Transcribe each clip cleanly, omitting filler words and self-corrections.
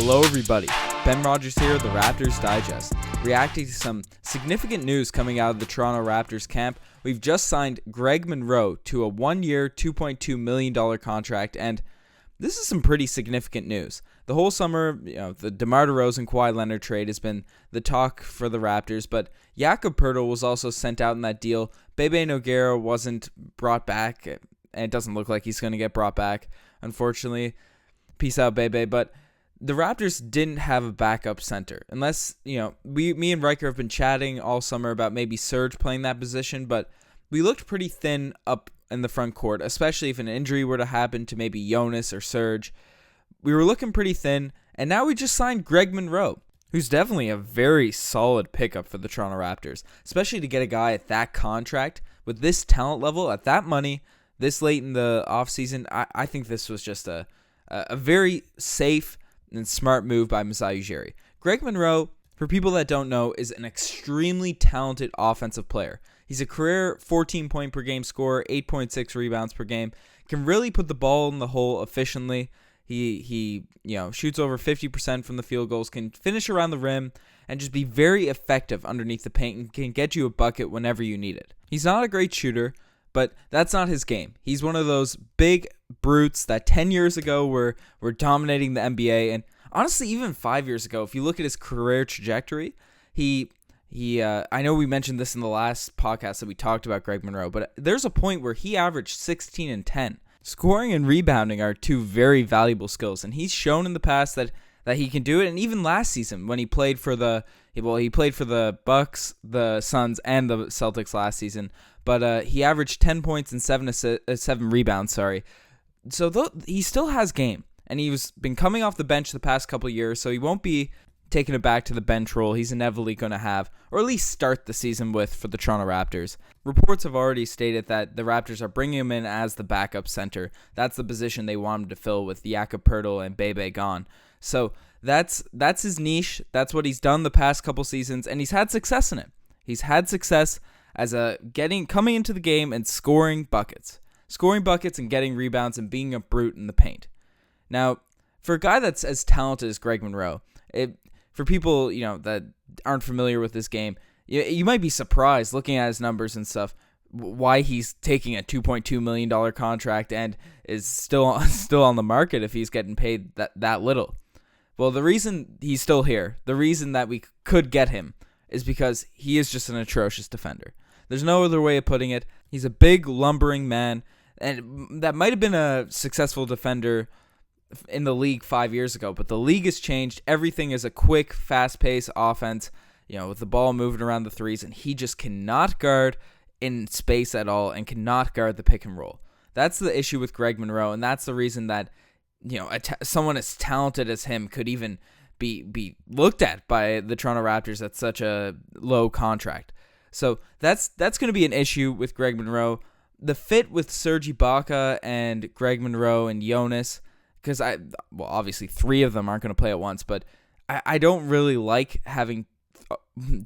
Hello everybody, Ben Rogers here, the Raptors Digest, reacting to some significant news coming out of the Toronto Raptors camp. We've just signed Greg Monroe to a 1-year, $2.2 million contract, and this is some pretty significant news. The whole summer, the DeMar DeRozan Kawhi Leonard trade has been the talk for the Raptors, but Jakob Poeltl was also sent out in that deal. Bebe Nogueira wasn't brought back, and it doesn't look like he's going to get brought back, unfortunately. Peace out, Bebe. But the Raptors didn't have a backup center. Unless, me and Riker have been chatting all summer about maybe Serge playing that position, but we looked pretty thin up in the front court, especially if an injury were to happen to maybe Jonas or Serge. We were looking pretty thin, and now we just signed Greg Monroe, who's definitely a very solid pickup for the Toronto Raptors, especially to get a guy at that contract with this talent level, at that money, this late in the offseason. I think this was just a very safe and smart move by Masai Ujiri. Greg Monroe, for people that don't know, is an extremely talented offensive player. He's a career 14-point per game scorer, 8.6 rebounds per game, can really put the ball in the hole efficiently. He shoots over 50% from the field goals, can finish around the rim, and just be very effective underneath the paint and can get you a bucket whenever you need it. He's not a great shooter, but that's not his game. He's one of those big brutes that 10 years ago were dominating the NBA, and honestly, even 5 years ago, if you look at his career trajectory, I know we mentioned this in the last podcast that we talked about Greg Monroe, but there's a point where he averaged 16 and 10. Scoring and rebounding are two very valuable skills, and he's shown in the past that he can do it. And even last season, when he played for the Bucks, the Suns, and the Celtics last season, but he averaged 10 points and 7 rebounds. So he still has game, and he's been coming off the bench the past couple of years, so he won't be taking it back to the bench role he's inevitably going to have, or at least start the season with for the Toronto Raptors. Reports have already stated that the Raptors are bringing him in as the backup center. That's the position they want him to fill with Jakob Poeltl and Bebe gone. So that's his niche. That's what he's done the past couple seasons, and he's had success in it. He's had success as coming into the game and scoring buckets and getting rebounds and being a brute in the paint. Now, for a guy that's as talented as Greg Monroe, for people that aren't familiar with this game, you might be surprised looking at his numbers and stuff why he's taking a $2.2 million contract and is still on the market if he's getting paid that little. Well, the reason he's still here, the reason that we could get him, is because he is just an atrocious defender. There's no other way of putting it. He's a big, lumbering man, and that might have been a successful defender in the league 5 years ago, but the league has changed. Everything is a quick, fast-paced offense, with the ball moving around the threes, and he just cannot guard in space at all and cannot guard the pick and roll. That's the issue with Greg Monroe, and that's the reason that someone as talented as him could even be looked at by the Toronto Raptors at such a low contract. So that's going to be an issue with Greg Monroe. The fit with Serge Ibaka and Greg Monroe and Jonas, because obviously three of them aren't going to play at once, but I don't really like having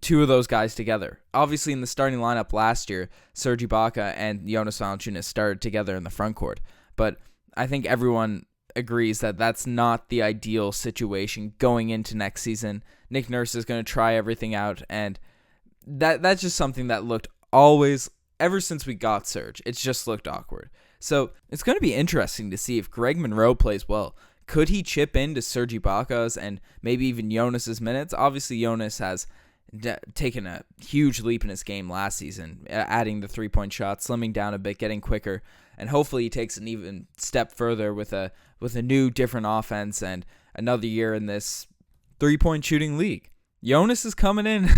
two of those guys together. Obviously, in the starting lineup last year, Serge Ibaka and Jonas Valanciunas started together in the front court, but I think everyone agrees that that's not the ideal situation going into next season. Nick Nurse is going to try everything out, and that's just something that looked always, ever since we got Serge, it's just looked awkward. So it's going to be interesting to see if Greg Monroe plays well. Could he chip into Serge Ibaka's and maybe even Jonas's minutes? Obviously, Jonas has taken a huge leap in his game last season, adding the three-point shot, slimming down a bit, getting quicker, and hopefully he takes an even step further with a new, different offense and another year in this three-point shooting league. Jonas is coming in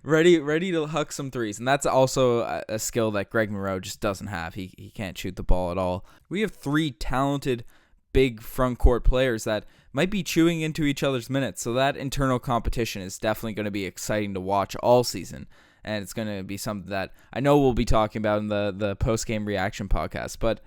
ready to huck some threes, and that's also a skill that Greg Monroe just doesn't have. He can't shoot the ball at all. We have three talented, big front court players that might be chewing into each other's minutes, so that internal competition is definitely going to be exciting to watch all season, and it's going to be something that I know we'll be talking about in the post-game reaction podcast. But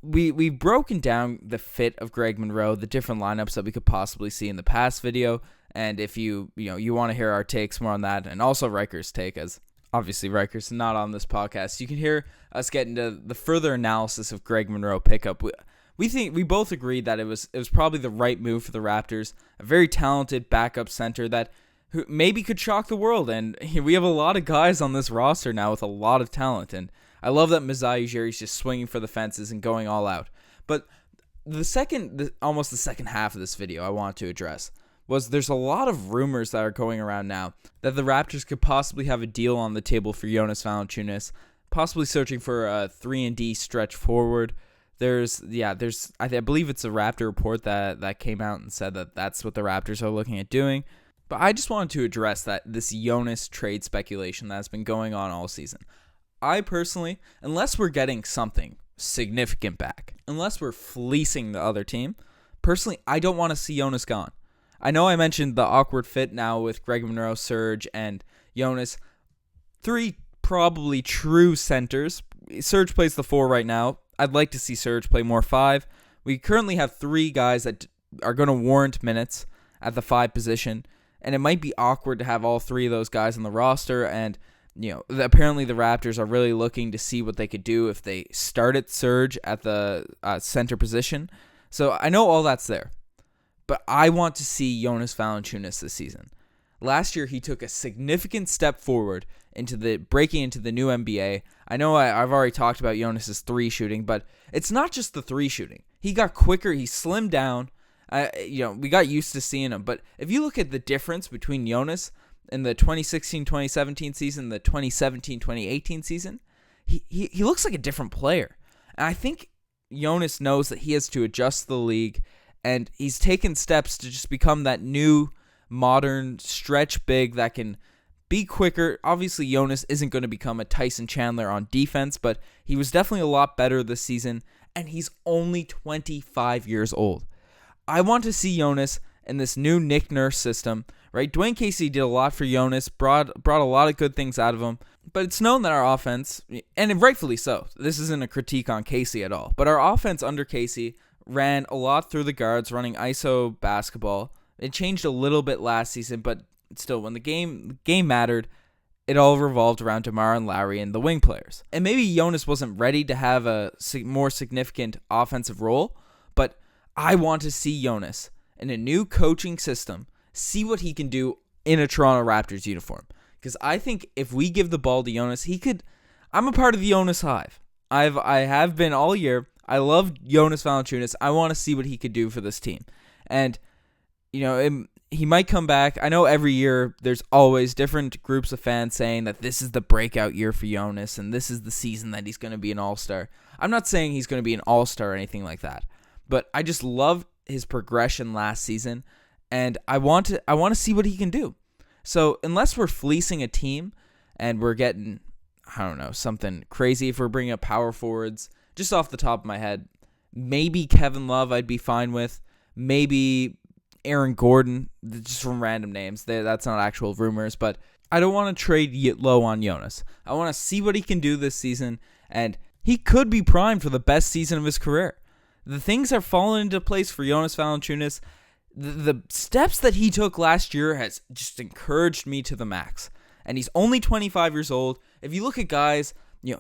we've broken down the fit of Greg Monroe, the different lineups that we could possibly see in the past video. And if you want to hear our takes more on that, and also Riker's take, as obviously Riker's not on this podcast, you can hear us get into the further analysis of Greg Monroe pickup. we both agreed that it was probably the right move for the Raptors. A very talented backup center that who maybe could shock the world. And we have a lot of guys on this roster now with a lot of talent. And I love that Masai Ujiri's just swinging for the fences and going all out. But almost the second half of this video I want to address was there's a lot of rumors that are going around now that the Raptors could possibly have a deal on the table for Jonas Valanciunas, possibly searching for a 3-and-D stretch forward. I believe it's a Raptor report that came out and said that that's what the Raptors are looking at doing. But I just wanted to address this Jonas trade speculation that's been going on all season. I personally, unless we're getting something significant back, unless we're fleecing the other team, personally, I don't want to see Jonas gone. I know I mentioned the awkward fit now with Greg Monroe, Serge, and Jonas. 3 probably true centers. Serge plays the 4 right now. I'd like to see Serge play more 5. We currently have 3 guys that are going to warrant minutes at the 5 position, and it might be awkward to have all 3 of those guys on the roster. And apparently the Raptors are really looking to see what they could do if they started Serge at the center position. So I know all that's there. But I want to see Jonas Valanciunas this season. Last year, he took a significant step forward into breaking into the new NBA. I know I've already talked about Jonas's 3 shooting, but it's not just the 3 shooting. He got quicker. He slimmed down. We got used to seeing him. But if you look at the difference between Jonas in the 2016-2017 season, the 2017-2018 season, he looks like a different player. And I think Jonas knows that he has to adjust to the league. And he's taken steps to just become that new, modern stretch big that can be quicker. Obviously, Jonas isn't going to become a Tyson Chandler on defense, but he was definitely a lot better this season, and he's only 25 years old. I want to see Jonas in this new Nick Nurse system, right? Dwayne Casey did a lot for Jonas, brought a lot of good things out of him, but it's known that our offense, and rightfully so, this isn't a critique on Casey at all, but our offense under Casey ran a lot through the guards, running ISO basketball. It changed a little bit last season, but still, when the game mattered, it all revolved around DeMar and Lowry and the wing players. And maybe Jonas wasn't ready to have a more significant offensive role, but I want to see Jonas in a new coaching system, see what he can do in a Toronto Raptors uniform. Because I think if we give the ball to Jonas, he could... I'm a part of the Jonas Hive. I have been all year. I love Jonas Valanciunas. I want to see what he could do for this team. And, he might come back. I know every year there's always different groups of fans saying that this is the breakout year for Jonas and this is the season that he's going to be an all-star. I'm not saying he's going to be an all-star or anything like that. But I just love his progression last season, and I want to see what he can do. So unless we're fleecing a team and we're getting, something crazy, if we're bringing up power forwards, just off the top of my head, maybe Kevin Love I'd be fine with. Maybe Aaron Gordon, just from random names. That's not actual rumors, but I don't want to trade low on Jonas. I want to see what he can do this season, and he could be primed for the best season of his career. The things are falling into place for Jonas Valanciunas. The steps that he took last year has just encouraged me to the max. And he's only 25 years old. If you look at guys...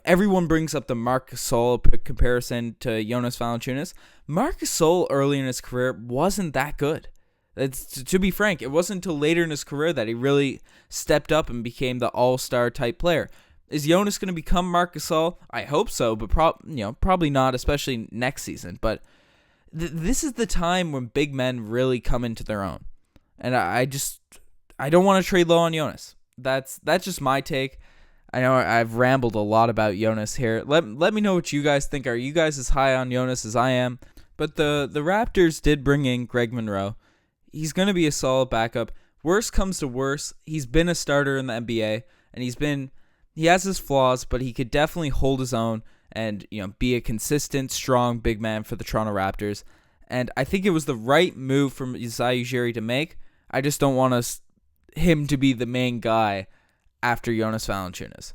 everyone brings up the Marc Gasol comparison to Jonas Valanciunas. Marc Gasol early in his career wasn't that good. To be frank, it wasn't until later in his career that he really stepped up and became the all-star type player. Is Jonas going to become Marc Gasol? I hope so, but probably not, especially next season. But this is the time when big men really come into their own. And I don't want to trade low on Jonas. That's just my take. I know I've rambled a lot about Jonas here. Let me know what you guys think. Are you guys as high on Jonas as I am? But the Raptors did bring in Greg Monroe. He's going to be a solid backup. Worst comes to worst, he's been a starter in the NBA, and he has his flaws, but he could definitely hold his own and be a consistent, strong big man for the Toronto Raptors. And I think it was the right move for Masai Ujiri to make. I just don't want him to be the main guy after Jonas Valanciunas.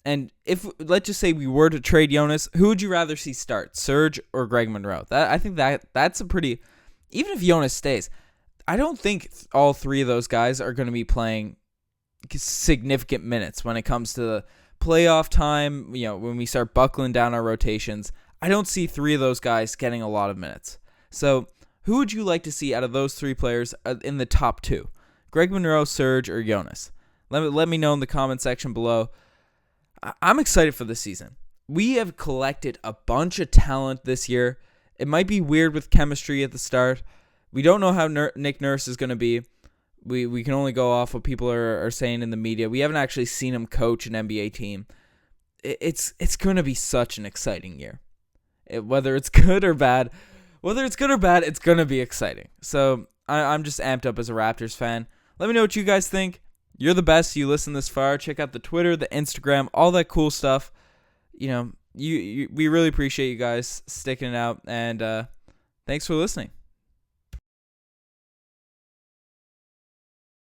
And if, let's just say we were to trade Jonas, who would you rather see start, Serge or Greg Monroe? I think that's a pretty... Even if Jonas stays, I don't think all 3 of those guys are going to be playing significant minutes when it comes to the playoff time. When we start buckling down our rotations, I don't see three of those guys getting a lot of minutes. So who would you like to see out of those three players in the top two? Greg Monroe, Serge, or Jonas? Let me know in the comment section below. I'm excited for this season. We have collected a bunch of talent this year. It might be weird with chemistry at the start. We don't know how Nick Nurse is going to be. We can only go off what people are saying in the media. We haven't actually seen him coach an NBA team. It's going to be such an exciting year. Whether it's good or bad, it's going to be exciting. So I'm just amped up as a Raptors fan. Let me know what you guys think. You're the best. You listen this far. Check out the Twitter, the Instagram, all that cool stuff. We really appreciate you guys sticking it out, and thanks for listening.